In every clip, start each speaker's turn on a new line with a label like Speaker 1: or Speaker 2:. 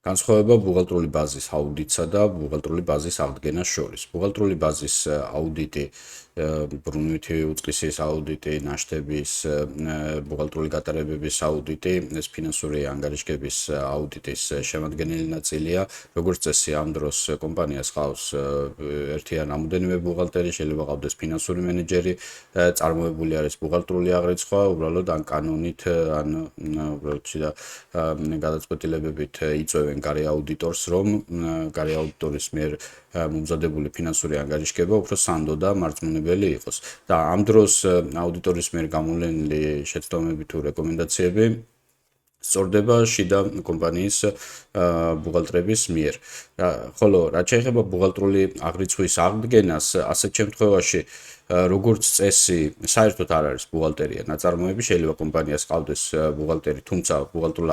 Speaker 1: განსხვავება ბუღალტრული ბაზის აუდიტსა და ბუღალტრული ბაზის აღდგენას შორის. ბუღალტრული ბაზის აუდიტი, ბრუნვითი უწყისის აუდიტი, ნაშთების, ბუღალტრული გატარებების აუდიტი, ეს ფინანსური ანგარიშგების აუდიტის შემადგენელი ნაწილია. როგორც წესი, ამ დროს კომპანიას ყავს ერთი ან რამოდენიმე ბუღალტერი, შეიძლება ყავდეს ფინანსური მენეჯერი, წარმოებული არის ბუღალტრული აღრიცხვა, უბრალოდ ან კანონით, ან უბრალოდ შიდა გადაწყვეტილებებით იწვევენ გარე აუდიტორს, რომ გარე აუდიტორის მიერ მომზადებული ფინანსური ანგარიშგება უფრო სანდო და მარწმუნებელი იყოს. და ამ დროს აუდიტორის მიერ გამოვლენილი შეცდომები თუ რეკომენდაციები სწორდება შიდა კომპანიის ბუღალტრების მიერ. ხოლო რაც შეეხება ბუღალტრული აღრიცხვის აღდგენას, ასეთ შემთხვევაში როგორც წესი, საერთოდ არ არის ბუღალტერია ნაწარმოები, შეიძლება კომპანიას ყავდეს ბუღალტერი, თუმცა ბუღალტრულ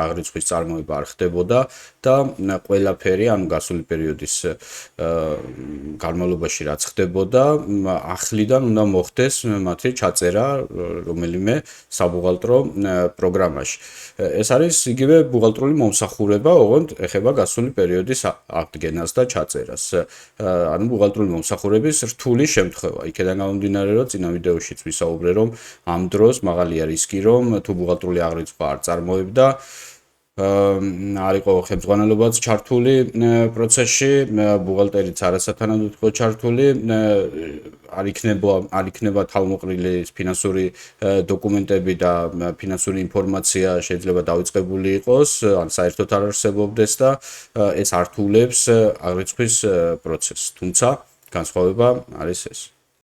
Speaker 1: აღრიცხვის წარმოება არ ხდებოდა და ყველაფერი, ანუ გასული პერიოდის განმავლობაში რაც ხდებოდა, ახლიდან უნდა მოხდეს მათი ჩაწერა რომელიმე საბუღალტრო პროგრამაში. ეს არის იგივე ბუღალტრული მომსახურება, ოღონდ ეხება გასული პერიოდის აღდგენას და ჩაწერას. ანუ ბუღალტრული მომსახურების რთული შემთხვევა. იქედან გამომდინარე, რომ წინა ვიდეოშიც ვისაუბრე, რომ ამ დროს მაღალია რისკი, რომ თუ ბუღალტრული აღრიცხვა არ წარმოებდა, არ იყო ხელმძღვანელობაც ჩართული პროცესში, ბუღალტერიც არასათანადოდ იყო ჩართული, არ იქნება თავმოყრილი ფინანსური დოკუმენტები და ფინანსური ინფორმაცია შეიძლება დავიწყებული იყოს, ან საერთოდ არ არსებობდეს და ეს ართულებს აღრიცხვის პროცესს. თუმცა განსხვავება არის ეს.